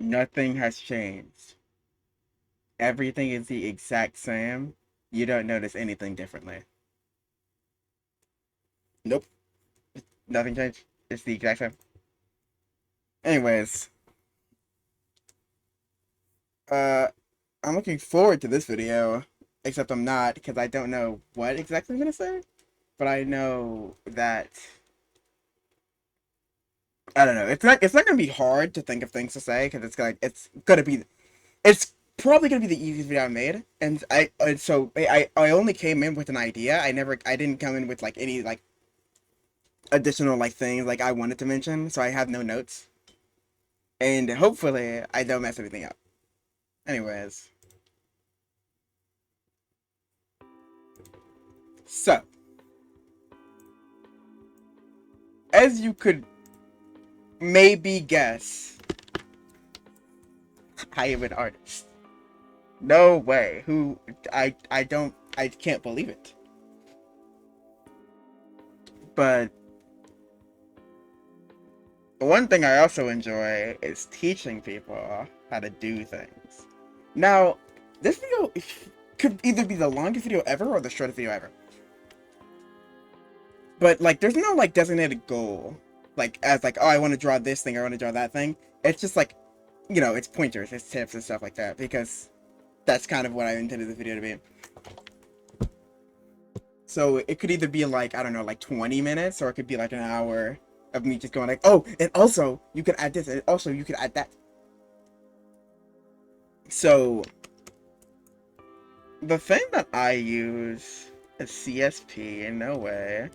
Nothing has changed. Everything is the exact same. You don't notice anything differently. Nope. Nothing changed. It's the exact same. Anyways, uh, I'm looking forward to this video, except I'm not because I don't know what exactly I'm gonna say. But I know that I don't know. It's not gonna be hard to think of things to say because it's probably gonna be the easiest video I made. And I only came in with an idea. I didn't come in with like any like additional like things like I wanted to mention. So I have no notes, and hopefully I don't mess everything up. Anyways, so as you could maybe guess, I am an artist. No way. Who I can't believe it. But one thing I also enjoy is teaching people how to do things. Now, this video could either be the longest video ever or the shortest video ever. But like there's no like designated goal. Like as like, oh, I want to draw this thing, I want to draw that thing. It's just like, it's pointers, it's tips and stuff like that because that's kind of what I intended the video to be. So it could either be like, I don't know, like 20 minutes, or it could be like an hour of me just going like, oh, and also you could add this, and also you could add that. So the thing that I use is CSP in no way.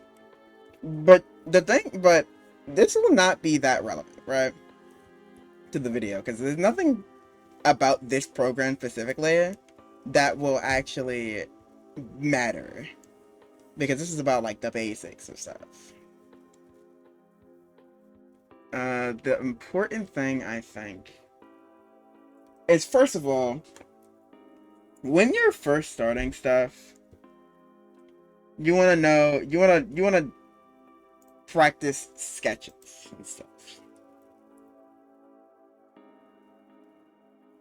But this will not be that relevant, right? To the video, because there's nothing about this program specifically that will actually matter. Because this is about like the basics of stuff. The important thing I think is, first of all, when you're first starting stuff, you want to know, you want to practice sketches and stuff.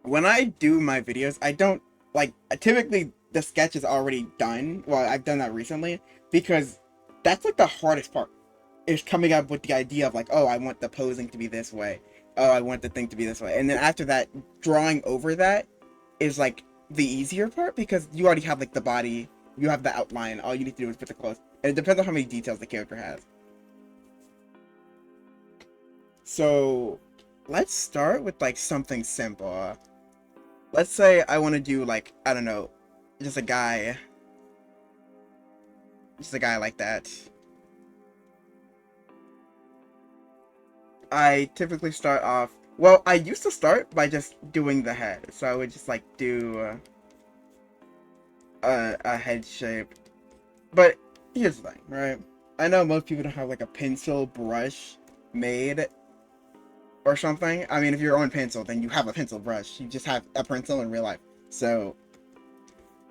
When I do my videos, I don't like, typically the sketch is already done. Well, I've done that recently because that's like the hardest part, is coming up with the idea of like, oh, I want the posing to be this way. Oh, I want the thing to be this way. And then after that, drawing over that is like the easier part because you already have like the body, you have the outline. All you need to do is put the clothes. And it depends on how many details the character has. So let's start with like something simple. Let's say I want to do like, I don't know, just a guy. Just a guy like that. I typically start off. Well, I used to start by just doing the head. So I would just like do a head shape. But here's the thing, right? I know most people don't have like a pencil brush made or something. I mean, if you're on pencil, then you have a pencil brush. You just have a pencil in real life. So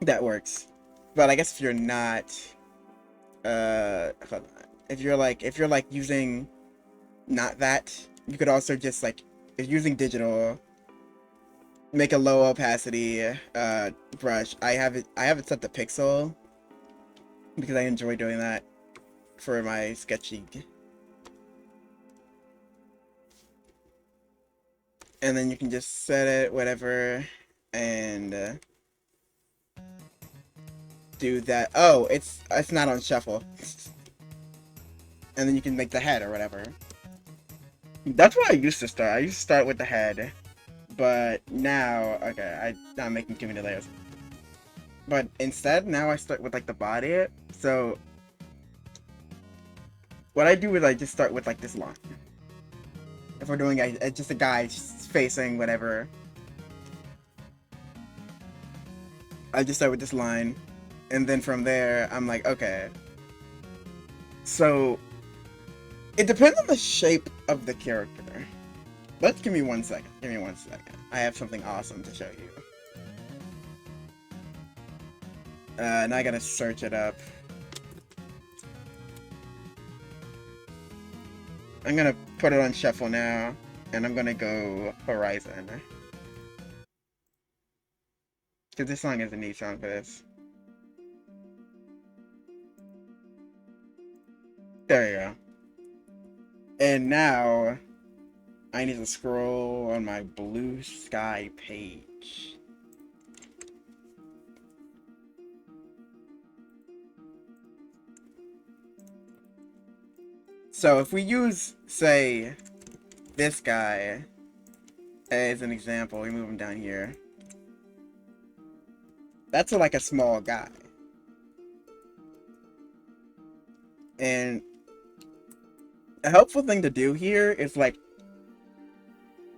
that works. But I guess if you're not, if you're like using not that, you could also just like, if using digital, make a low opacity brush. I have it set to pixel because I enjoy doing that for my sketching. And then you can just set it whatever and do that. Oh, it's not on shuffle. And then you can make the head or whatever. That's what I used to start. I used to start with the head. But now, okay, I'm making too many layers. But instead, now I start with like the body. So what I do is I just start with like this line. If we're doing just a guy facing whatever, I just start with this line, and then from there I'm like, okay. So it depends on the shape of the character. But give me 1 second. Give me 1 second. I have something awesome to show you. Now I gotta search it up. I'm gonna put it on shuffle now, And I'm gonna go Horizon. Because this song is a neat song for this. There you go. And now, I need to scroll on my Blue Sky page. So if we use, say, this guy as an example, we move him down here. That's like a small guy. And a helpful thing to do here is like,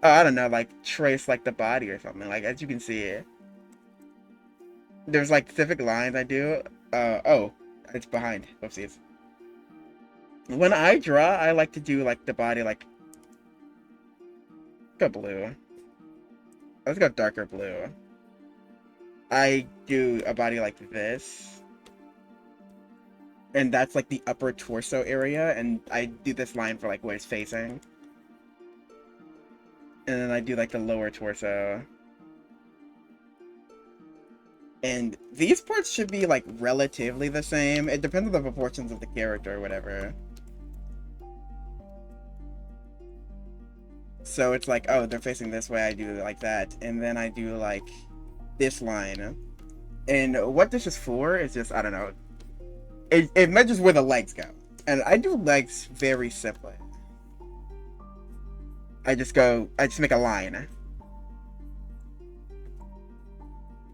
I don't know, like trace like the body or something. Like as you can see, there's like specific lines I do. Oh, it's behind. Whoopsies. When I draw, I like to do like the body like, go blue. Let's go darker blue. I do a body like this. And that's like the upper torso area, and I do this line for like where it's facing. And then I do like the lower torso. And these parts should be like relatively the same. It depends on the proportions of the character or whatever. So it's like, oh, they're facing this way, I do it like that. And then I do like this line. And what this is for is just, I don't know. It measures where the legs go. And I do legs very simply. I just make a line.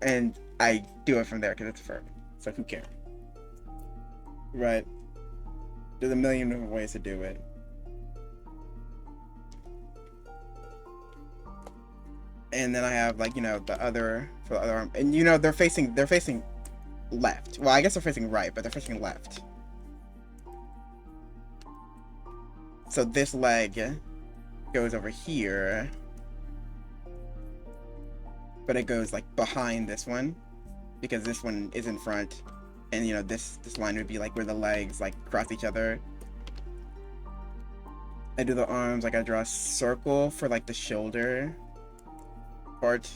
And I do it from there because it's fur. So who cares? Right. There's a million different ways to do it. And then I have like, you know, the other for the other arm. And you know, they're facing left. Well, I guess they're facing right, but they're facing left. So this leg goes over here. But it goes like behind this one. Because this one is in front. And you know, this line would be like where the legs like cross each other. I do the arms, like I draw a circle for like the shoulder part.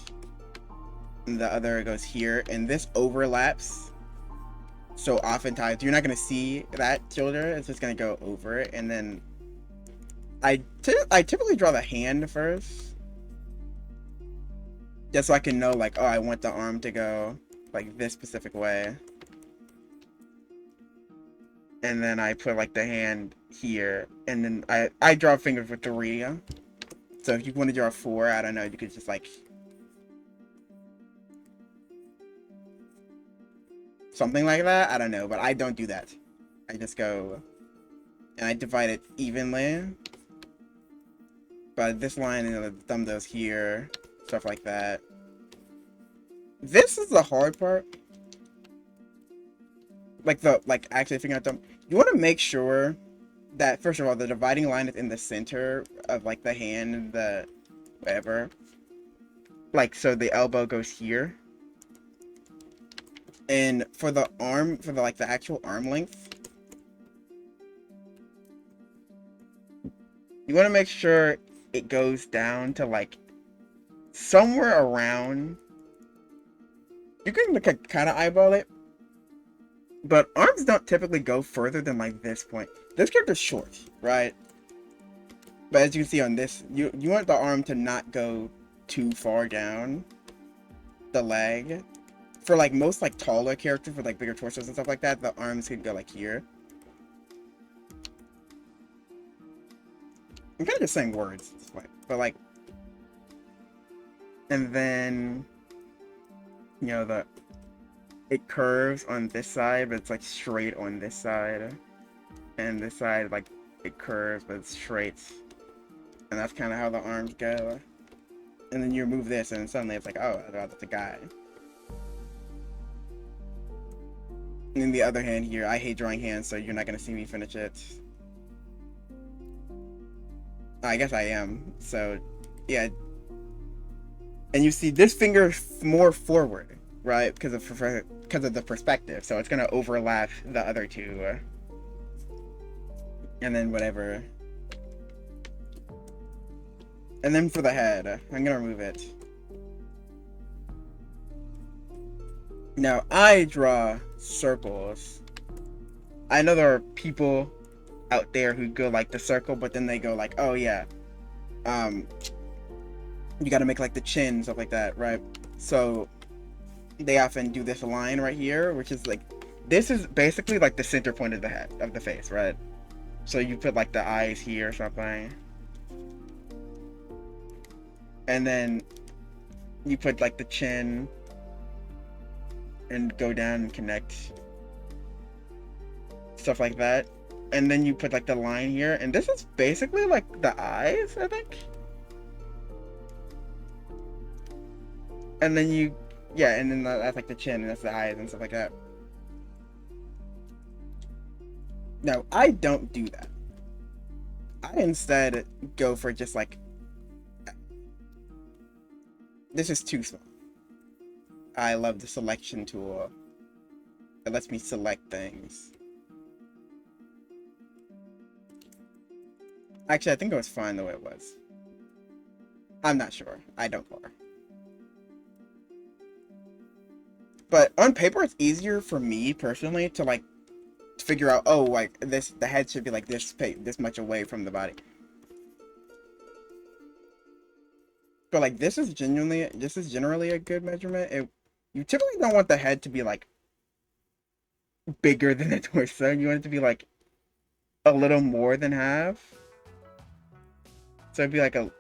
And the other goes here, and this overlaps. So oftentimes you're not gonna see that shoulder. It's just gonna go over it, and then I typically draw the hand first, just so I can know like, oh, I want the arm to go like this specific way. And then I put like the hand here, and then I draw fingers with 3. So if you want to draw 4, I don't know, you could just like something like that. I don't know, but I don't do that. I just go and I divide it evenly. But this line, and the thumb goes here, stuff like that. This is the hard part. Like actually figuring out them. You want to make sure that first of all the dividing line is in the center of like the hand and the whatever. Like so the elbow goes here. And for the arm, for the like the actual arm length, you want to make sure it goes down to like somewhere around. You can like kind of eyeball it, but arms don't typically go further than like this point. This character's short, right? But as you can see on this, you want the arm to not go too far down the leg. For like most like taller characters with like bigger torsos and stuff like that, the arms could go like here. I'm kind of just saying words at this point, but like, and then you know it curves on this side, but it's like straight on this side, and this side like it curves, but it's straight, and that's kind of how the arms go. And then you remove this, and suddenly it's like, oh, that's a guy. And in the other hand here, I hate drawing hands, so you're not gonna see me finish it. I guess I am. So, yeah. And you see this finger more forward, right? Because of the perspective. So it's gonna overlap the other two. And then whatever. And then for the head, I'm gonna remove it. Now I draw circles. I know there are people out there who go like the circle, but then they go like, oh yeah, um, you gotta make like the chin, stuff like that, right? So they often do this line right here, which is like, this is basically like the center point of the head, of the face, right? So you put like the eyes here or something. And then you put like the chin and go down and connect. Stuff like that. And then you put like the line here. And this is basically like the eyes, I think. And then you, yeah, and then that's like the chin and that's the eyes and stuff like that. No, I don't do that. I instead go for just like, this is too small. I love the selection tool. It lets me select things. Actually, I think it was fine the way it was. I'm not sure. I don't care. But on paper, it's easier for me personally to like figure out. Oh, like this, the head should be like this much away from the body. But like this is generally a good measurement. You typically don't want the head to be like bigger than the torso. You want it to be like a little more than half. So it'd be like a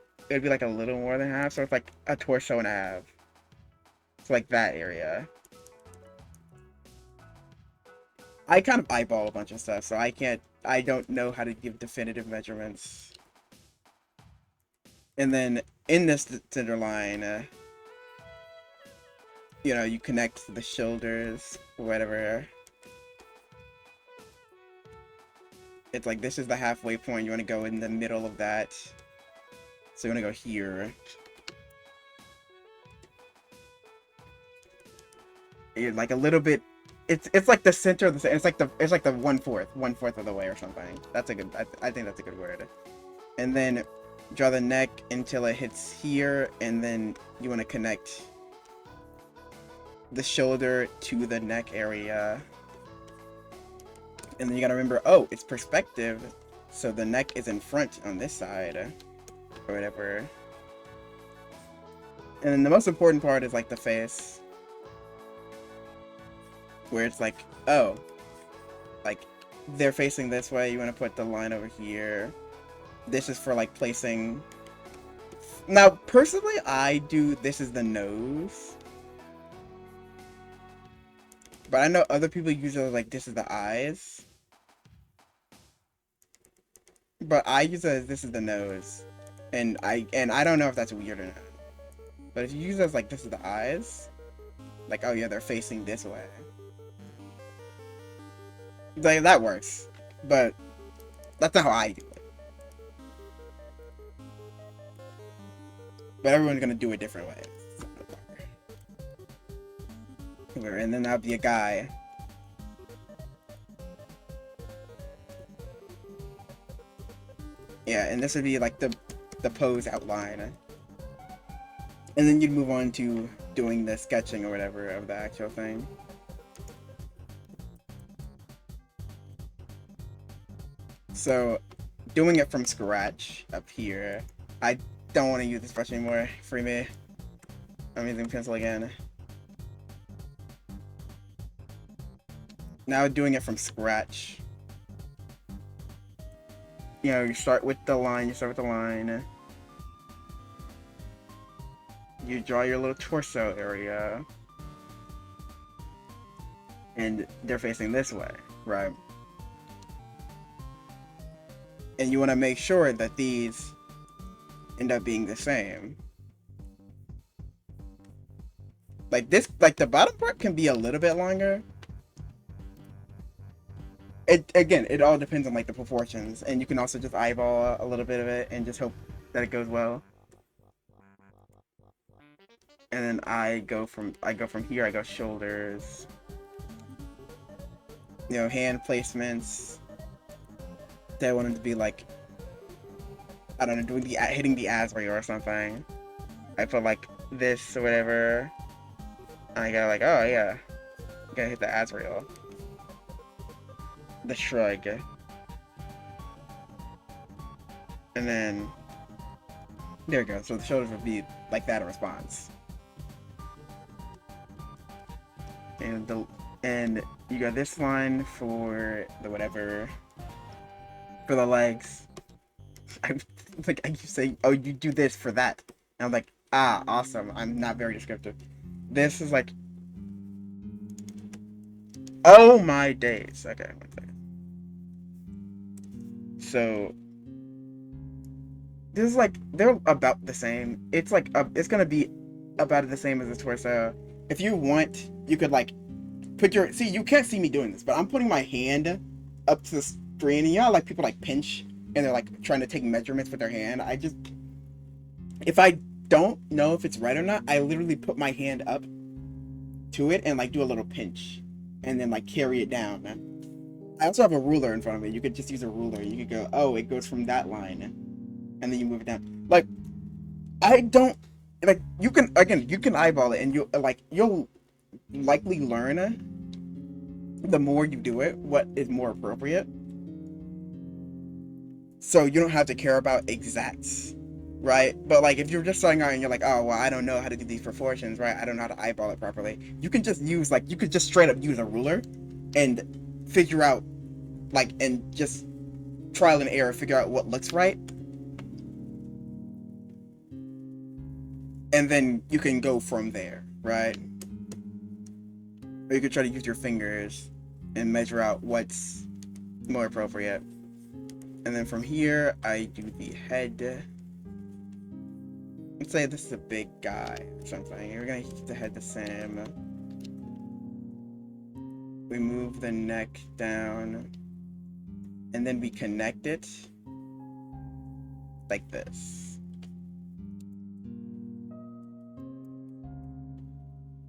little more than half. So it's like a torso and a half. It's like that area. I kind of eyeball a bunch of stuff, so I don't know how to give definitive measurements. And then in this center line, you know, you connect the shoulders, whatever. It's like, this is the halfway point. You want to go in the middle of that. So you want to go here. You're like a little bit. It's like the center of the. It's like the one fourth of the way or something. That's a good. I think that's a good word. And then draw the neck until it hits here, and then you want to connect the shoulder to the neck area. And then you gotta remember, oh, it's perspective, so the neck is in front on this side, or whatever. And then the most important part is like the face, where it's like, oh, like they're facing this way, you want to put the line over here. This is for like placing. Now, personally, I do, this is the nose. But I know other people use it like, this is the eyes. But I use it as this is the nose. And I don't know if that's weird or not. But if you use it as like, this is the eyes. Like, oh yeah, they're facing this way. Like, that works. But that's not how I do it. But everyone's gonna do it a different way. And then that'll be a guy. Yeah, and this would be like the pose outline. And then you'd move on to doing the sketching or whatever of the actual thing. So, doing it from scratch up here. I don't want to use this brush anymore. Free me. I'm using pencil again. Now doing it from scratch. You know, you start with the line, You draw your little torso area. And they're facing this way, right? And you want to make sure that these end up being the same. Like this, like the bottom part can be a little bit longer. It all depends on like the proportions, and you can also just eyeball a little bit of it and just hope that it goes well. And then I go from here. I go shoulders, you know, hand placements. I want them to be like I don't know, doing the hitting the Asriel or something. I put like this or whatever. And I go like, oh yeah, gotta hit the Asriel, the shrug, and then there we go. So the shoulders would be like that in response, and you got this line for the whatever for the legs. I'm like I keep saying, oh, you do this for that. And I'm like, ah, awesome. I'm not very descriptive. This is like, oh my days. Okay, one second. So this is like they're about the same. It's like it's gonna be about the same as the torso. If you want, you could like put your see. You can't see me doing this, but I'm putting my hand up to the screen. And you know, like people like pinch and they're like trying to take measurements with their hand. I just if I don't know if it's right or not, I literally put my hand up to it and like do a little pinch, and then like carry it down. I also have a ruler in front of me. You could just use a ruler. You could go, oh, it goes from that line, and then you move it down. Like I don't like you can again you can eyeball it and you'll likely learn the more you do it what is more appropriate. So you don't have to care about exacts, right? But like if you're just starting out and you're like, oh well, I don't know how to do these proportions, right? I don't know how to eyeball it properly. You can just use like you could just straight up use a ruler and figure out like and just trial and error figure out what looks right, and then you can go from there, right? Or you could try to use your fingers and measure out what's more appropriate. And then from here, I do the head. Let's say this is a big guy or something. We're gonna keep the head the same. We move the neck down. And then we connect it like this.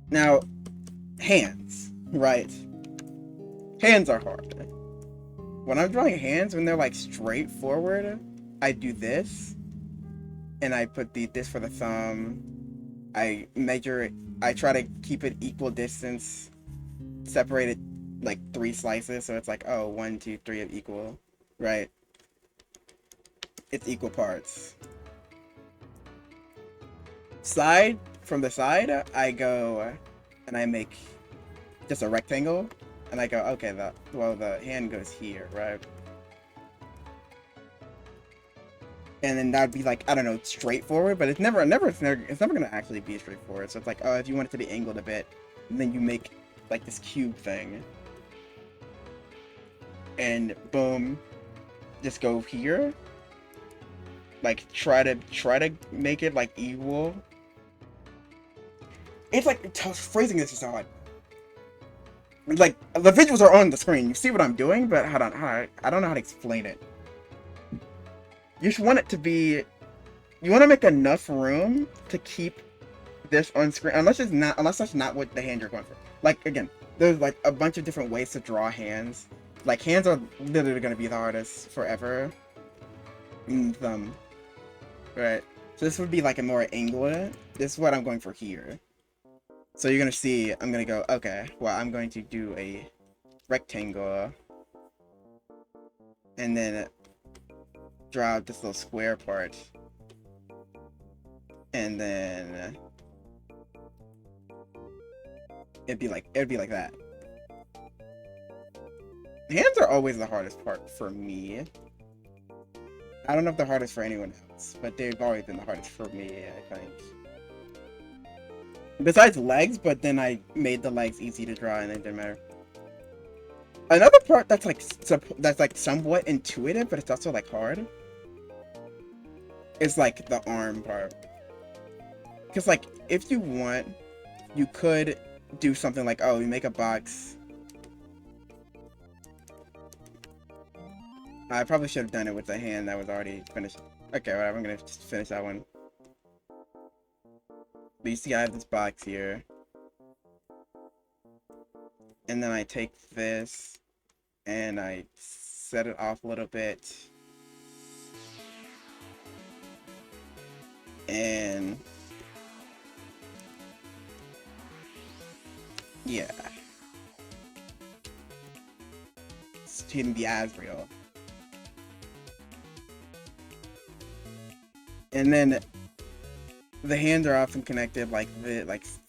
Now, hands, right? Hands are hard. When I'm drawing hands, when they're like straight forward, I do this. And I put this for the thumb. I measure it. I try to keep it equal distance. Separate it like 3 slices. So it's like, oh, 1, 2, 3 of equal. Right? It's equal parts. From the side, I go and I make just a rectangle. And I go, okay, the hand goes here, right? And then that'd be like, I don't know, straightforward, but it's never gonna actually be straightforward. So it's like, oh, if you want it to be angled a bit, then you make like this cube thing, and boom, just go here. Like try to make it like equal. It's like phrasing this is hard. Like the visuals are on the screen. You see what I'm doing, but I don't know how to explain it. You just want it to be. You want to make enough room to keep this on screen, unless that's not what the hand you're going for. Like again, there's like a bunch of different ways to draw hands. Like hands are literally gonna be the hardest forever. Thumb, right? So this would be like a more angular. This is what I'm going for here. So you're gonna see, I'm gonna go, okay, well I'm going to do a rectangle, and then draw out this little square part, and then it'd be like that. Hands are always the hardest part for me. I don't know if they're hardest for anyone else, but they've always been the hardest for me, I think. Besides legs, but then I made the legs easy to draw and it didn't matter. Another part that's like somewhat intuitive, but it's also like hard, is like the arm part. Because like if you want, you could do something like, oh, you make a box. I probably should have done it with the hand that was already finished. Okay, whatever, I'm gonna just finish that one. But you see I have this box here. And then I take this and I set it off a little bit. And yeah, it's hitting the as real. And then the hands are often connected like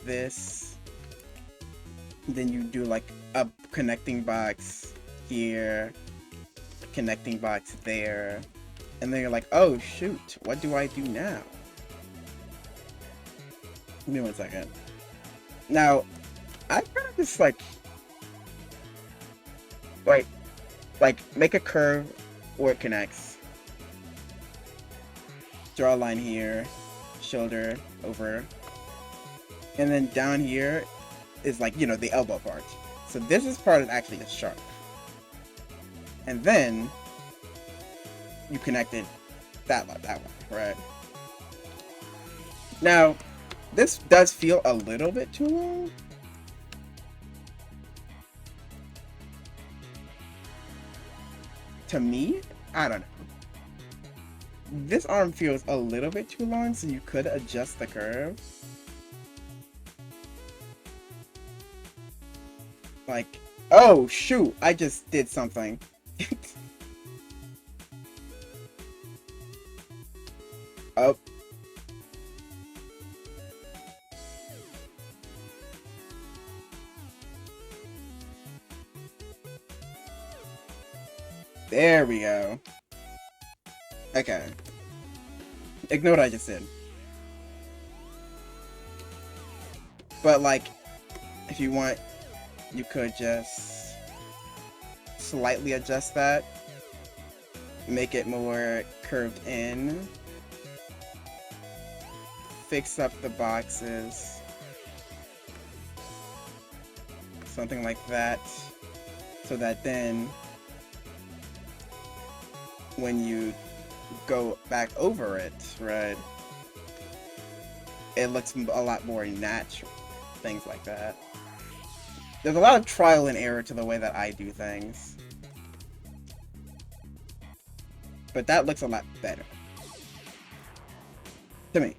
this. Then you do like a connecting box here, connecting box there, and then you're like, oh shoot, what do I do now? Give me 1 second. Now, I kind of just like, make a curve where it connects. Draw a line here, shoulder over, and then down here is like, you know, the elbow part. So this part is actually just sharp. And then you connect it that way, right? Now, this does feel a little bit too long. To me, I don't know. This arm feels a little bit too long, so you could adjust the curve. Like, oh shoot, I just did something. Oh. There we go. Okay. Ignore what I just did. But like, if you want, you could just slightly adjust that. Make it more curved in. Fix up the boxes. Something like that. So that then, when you go back over it, right, it looks a lot more natural. Things like that. There's a lot of trial and error to the way that I do things. But that looks a lot better. To me.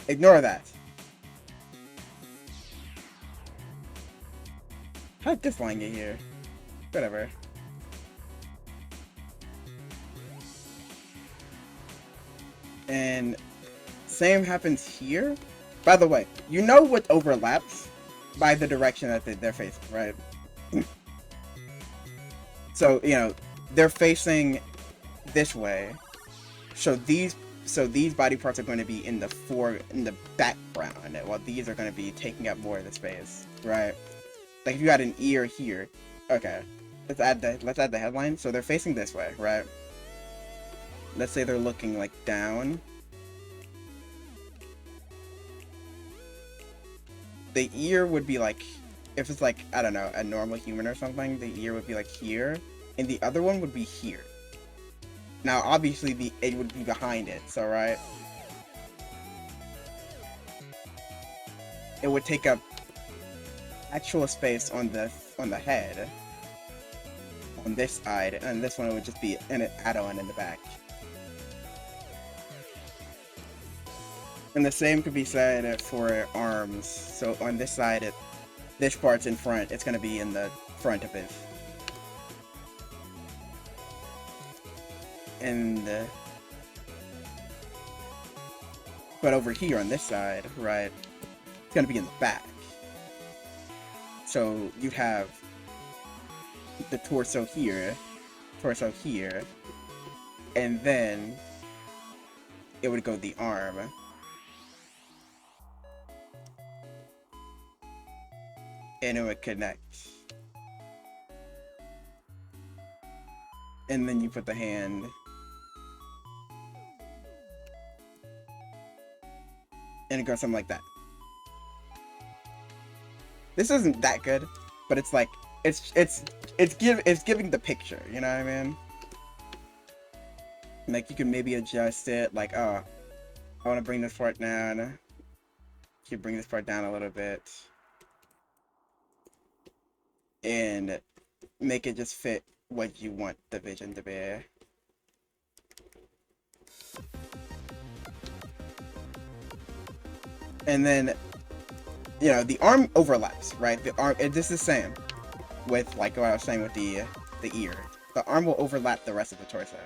Ignore that. How did this line get here? Whatever. And same happens here. By the way, you know what overlaps by the direction that they're facing, right? So, you know, they're facing this way. So these body parts are going to be in the background, while these are going to be taking up more of the space, right? Like if you got an ear here, okay. Let's add the headline. So they're facing this way, right? Let's say they're looking like down. The ear would be like, if it's like, I don't know, a normal human or something, the ear would be like here, and the other one would be here. Now, obviously, it would be behind it, so right? It would take up actual space on the head, on this side, and this one would just be an add-on in the back. And the same could be said for arms. So on this side, this part's in front. It's going to be in the front of it. And but over here on this side, right, it's going to be in the back. So you have the torso here, and then it would go the arm. And it would connect. And then you put the hand. And it goes something like that. This isn't that good, but it's like it's giving the picture, you know what I mean? Like you can maybe adjust it, like, oh, I want to bring this part down. You bring this part down a little bit. And make it just fit what you want the vision to be. And then, you know, the arm overlaps, right? The arm, this is the same with, like, what I was saying with the ear. The arm will overlap the rest of the torso.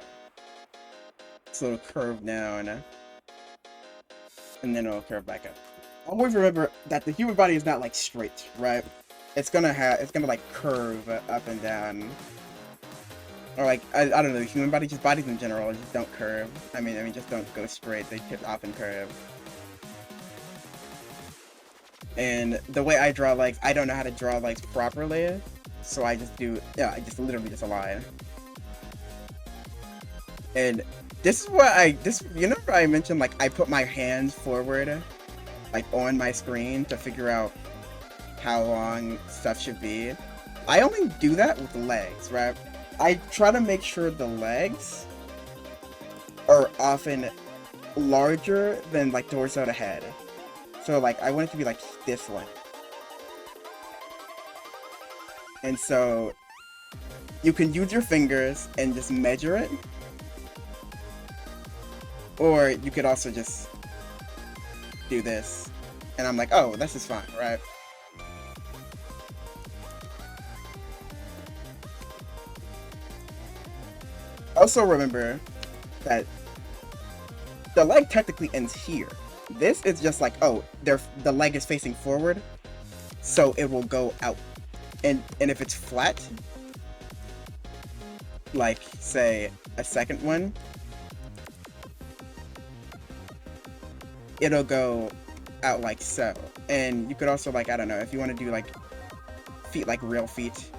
So it'll curve down, and then it'll curve back up. Always remember that the human body is not, like, straight, right? It's gonna like, curve up and down. Or, like, I don't know, the human body, just bodies in general, just don't curve. I mean, just don't go straight, they often curve. And the way I draw legs, I don't know how to draw legs properly, so I just do, yeah, I just literally just align. And this is what you know, I mentioned, like, I put my hands forward, like, on my screen to figure out how long stuff should be. I only do that with legs, right? I try to make sure the legs are often larger than, like, torso to head. So, like, I want it to be, like, this one. And so, you can use your fingers and just measure it. Or you could also just do this. And I'm like, oh, this is fine, right? Also remember that the leg technically ends here. This is just like, oh, the leg is facing forward, so it will go out. And if it's flat, like, say, a second one, it'll go out like so. And you could also, like, I don't know, if you want to do, like, feet like real feet,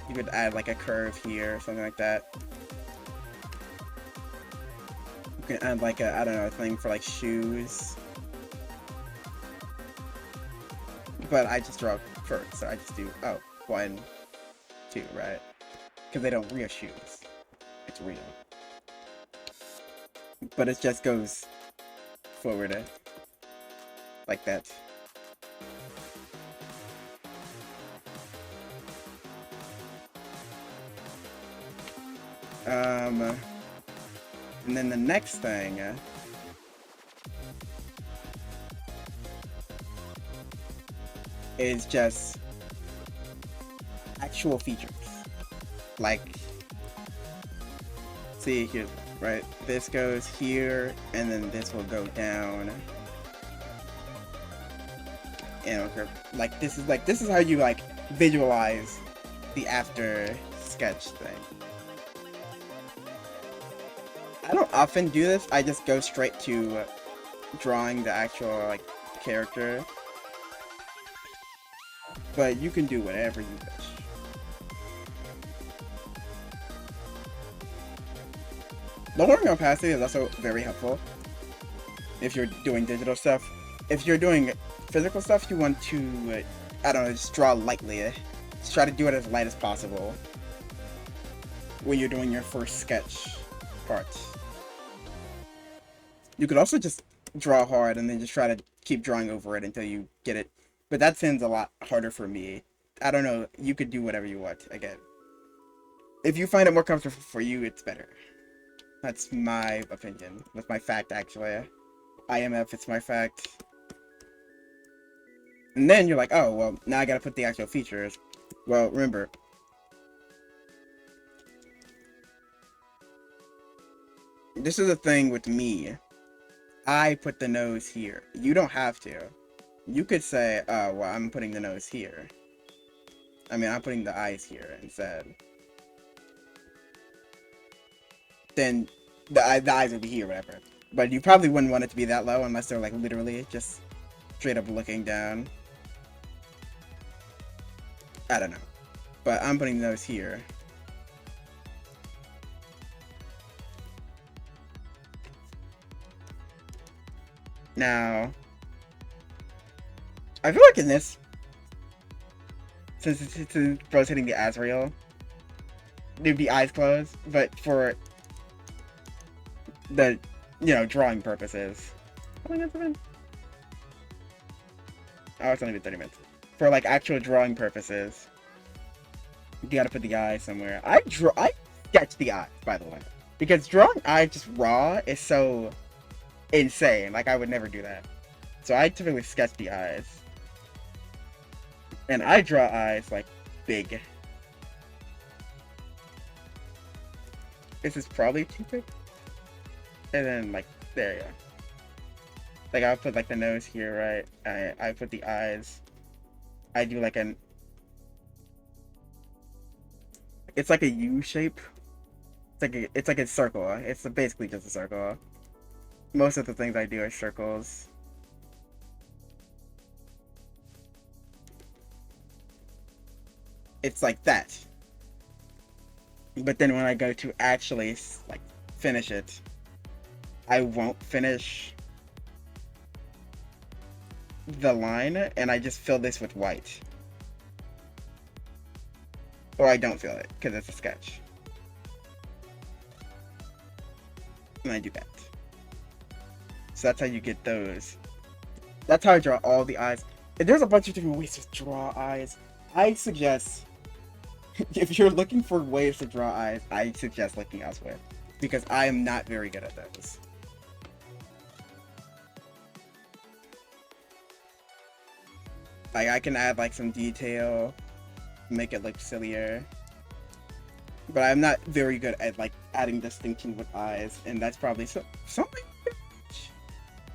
you could add, like, a curve here or something like that. You can add, like, I don't know, a thing for, like, shoes. But I just draw first, so I just do, oh, 1, 2, right? Because they don't real shoes. It's real. But it just goes forward, like that. And then the next thing is just actual features. Like, see here, right? This goes here, and then this will go down. And it'll curve. Like, this is how you, like, visualize the after sketch thing. I don't often do this, I just go straight to drawing the actual, like, character. But you can do whatever you wish. Lowering opacity is also very helpful if you're doing digital stuff. If you're doing physical stuff, you want to, I don't know, just draw lightly. Just try to do it as light as possible when you're doing your first sketch part. You could also just draw hard and then just try to keep drawing over it until you get it. But that seems a lot harder for me. I don't know, you could do whatever you want, again. If you find it more comfortable for you, it's better. That's my opinion. That's my fact, actually. IMF, it's my fact. And then you're like, oh, well, now I gotta put the actual features. Well, remember. This is the thing with me. I put the nose here. You don't have to. You could say, oh, well, I'm putting the nose here. I mean, I'm putting the eyes here instead. Then the eyes would be here, whatever. But you probably wouldn't want it to be that low unless they're, like, literally just straight up looking down. I don't know. But I'm putting those here. Now, I feel like in this, since it's rotating the Azrael, there'd be eyes closed, but for the, you know, drawing purposes. How long has it been? Oh, it's only been 30 minutes. For, like, actual drawing purposes, you gotta put the eye somewhere. I sketch the eye, by the way. Because drawing eyes just raw is so insane. Like, I would never do that. So I typically sketch the eyes. And I draw eyes like big. This is probably too big. And then like there you go. Like I'll put like the nose here, right? I put the eyes. I do like an it's like a U shape. It's like a circle. It's basically just a circle. Most of the things I do are circles. It's like that. But then when I go to actually like finish it, I won't finish the line, and I just fill this with white. Or I don't fill it because it's a sketch. And I do that. So that's how you get those. That's how I draw all the eyes. And there's a bunch of different ways to draw eyes. I suggest, if you're looking for ways to draw eyes, I suggest looking elsewhere. Because I am not very good at those. Like, I can add, like, some detail, make it look sillier. But I'm not very good at, like, adding distinction with eyes. And that's probably something.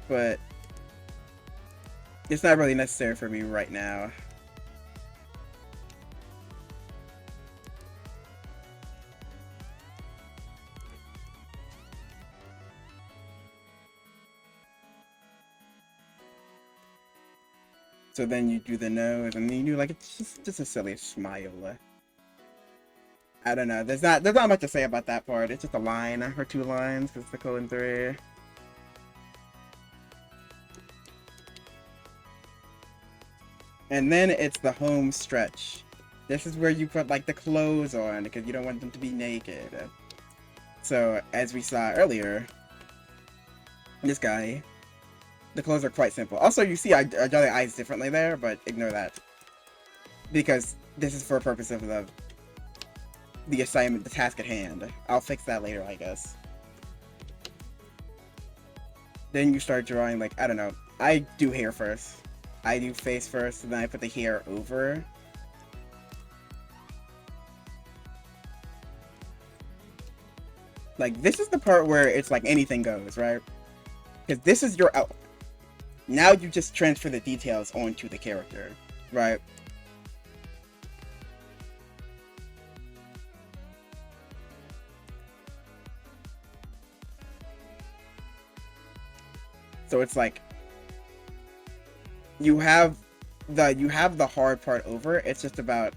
But it's not really necessary for me right now. So then you do the nose, and then you do like it's just a silly smile. I don't know. There's not much to say about that part. It's just a line or two lines because it's the colon 3. And then it's the home stretch. This is where you put like the clothes on because you don't want them to be naked. So as we saw earlier, this guy, the clothes are quite simple. Also, you see I draw the eyes differently there, but ignore that. Because this is for a purpose of the assignment, the task at hand. I'll fix that later, I guess. Then you start drawing, like, I don't know. I do hair first. I do face first, and then I put the hair over. Like, this is the part where it's like anything goes, right? Because this is your outline. Now you just transfer the details onto the character, right? So it's like you have the hard part over. It's just about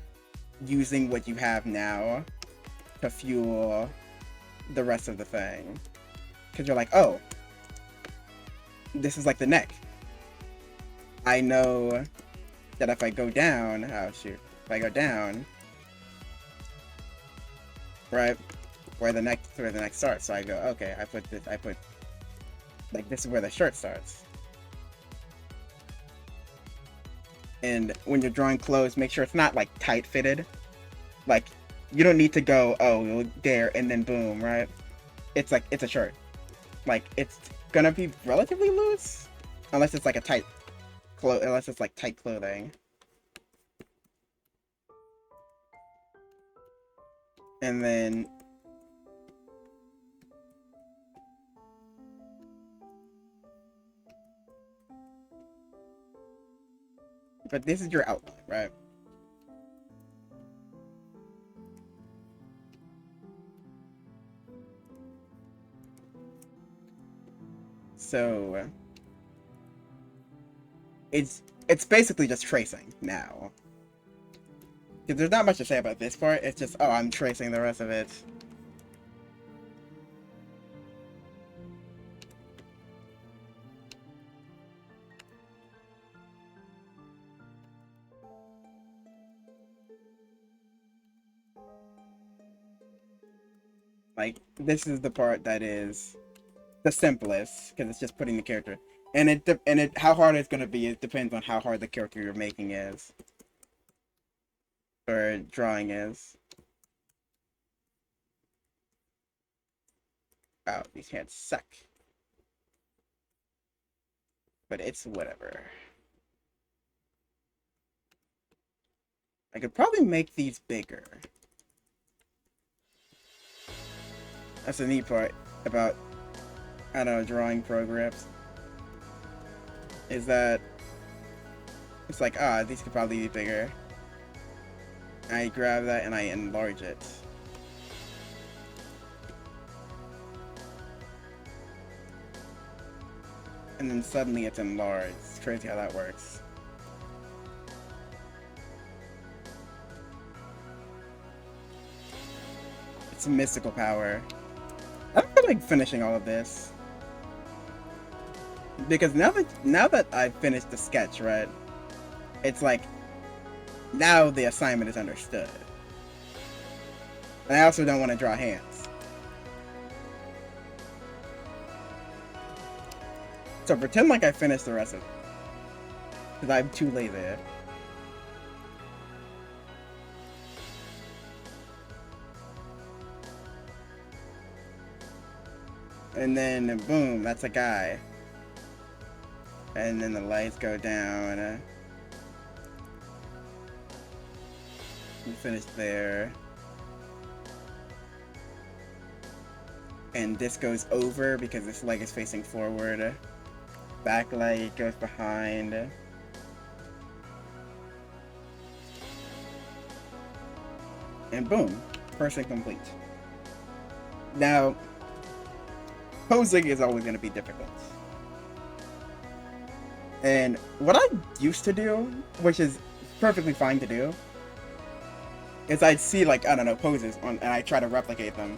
using what you have now to fuel the rest of the thing. Because you're like, oh, this is like the neck. I know that if I go down, oh shoot, if I go down, right, where the neck starts. So I go, okay, I put like this is where the shirt starts. And when you're drawing clothes, make sure it's not like tight fitted. Like you don't need to go, oh, there and then boom, right? It's like it's a shirt. Like it's gonna be relatively loose, unless it's like a tight unless it's like tight clothing. And then but this is your outline, right? So it's basically just tracing now. Because there's not much to say about this part, it's just, oh, I'm tracing the rest of it. Like, this is the part that is the simplest, because it's just putting the character. And how hard it's going to be, it depends on how hard the character you're making is. Or drawing is. Oh, these hands suck. but it's whatever. I could probably make these bigger. That's the neat part about, I don't know, drawing programs. Is that it's like, these could probably be bigger. I grab that and I enlarge it. And then suddenly it's enlarged. It's crazy how that works. It's a mystical power. I don't feel like finishing all of this. Because now that I've finished the sketch, right? It's like, now the assignment is understood. And I also don't want to draw hands. So pretend like I finished the rest of it. Because I'm too lazy. And then, boom, that's a guy. And then the lights go down. We finished there. And this goes over because this leg is facing forward. Back leg goes behind. And boom, person complete. Now, posing is always going to be difficult. And what I used to do, which is perfectly fine to do, is I'd see, like, I don't know, poses and I try to replicate them.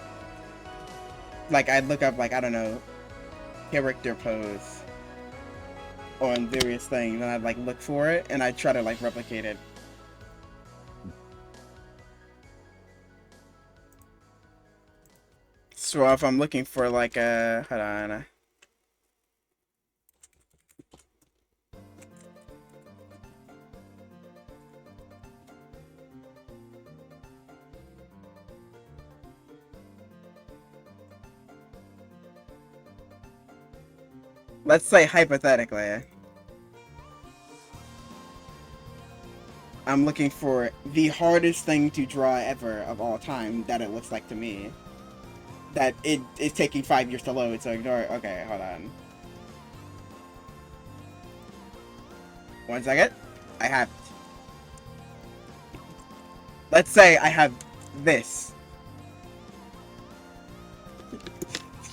Like, I'd look up, like, I don't know, character pose on various things, and I'd, like, look for it, and I'd try to, like, replicate it. So if I'm looking for, like, hold on. Let's say hypothetically, I'm looking for the hardest thing to draw ever of all time that it looks like to me. That it is taking 5 years to load, so ignore it. Okay, hold on. 1 second. I have... Let's say I have this.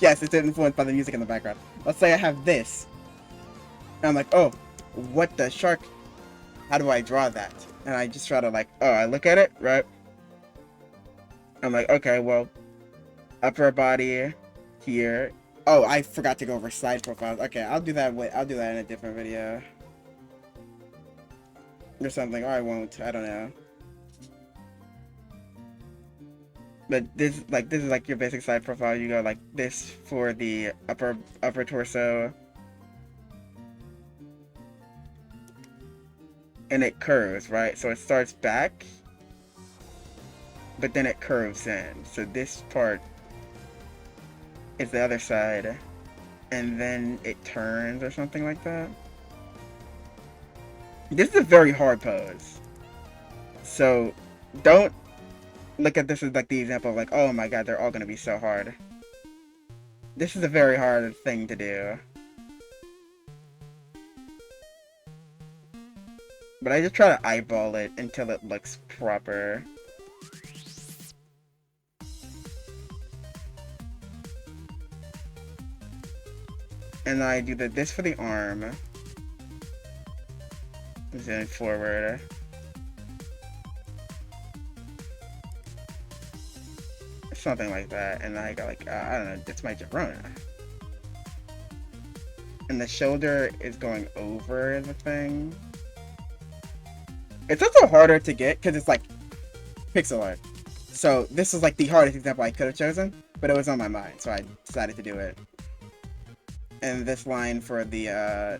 Yes, it's influenced by the music in the background. Let's say I have this. And I'm like, oh, what the shark? How do I draw that? And I just try to, like, oh, I look at it, right? I'm like, okay, well, upper body here. Oh, I forgot to go over side profiles. Okay, I'll do that in a different video. Or something, or I won't. I don't know. But this is like your basic side profile. You go like this for the upper torso. And it curves, right? So it starts back, but then it curves in. So this part is the other side, and then it turns or something like that. This is a very hard pose. So don't look at this as like the example of like, oh my god, they're all gonna be so hard. This is a very hard thing to do. But I just try to eyeball it until it looks proper. And I do this for the arm. Then forward. Something like that. And I got like, I don't know, it's my Jerona. And the shoulder is going over the thing. It's also harder to get because it's like pixel art. So this is like the hardest example I could have chosen, but it was on my mind, so I decided to do it. And this line for the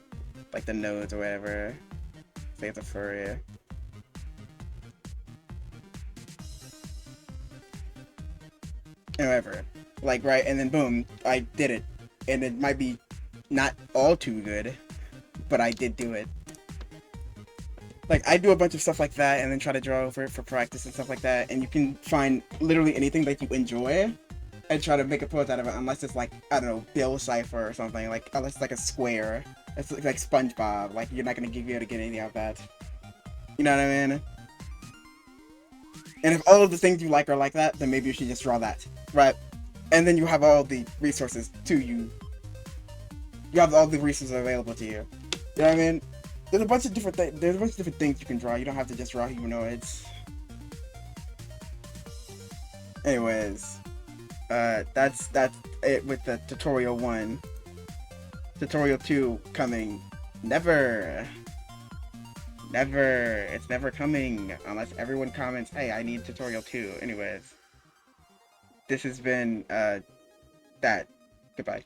like the nose or whatever, save the furry. However, like right, and then boom, I did it, and it might be not all too good, but I did do it. Like, I do a bunch of stuff like that and then try to draw over it for practice and stuff like that, and you can find literally anything that you enjoy and try to make a pose out of it, unless it's like, I don't know, Bill Cipher or something, like, unless it's like a square. It's like SpongeBob, like, you're not gonna be able to get anything out of that. You know what I mean? And if all of the things you like are like that, then maybe you should just draw that, right? And then you have all the resources to you. You have all the resources available to you. You know what I mean? There's a bunch of different things you can draw. You don't have to just draw humanoids. Anyways, that's it with the tutorial 1. Tutorial 2 coming. Never. It's never coming unless everyone comments, hey, I need tutorial 2. Anyways, this has been that. Goodbye.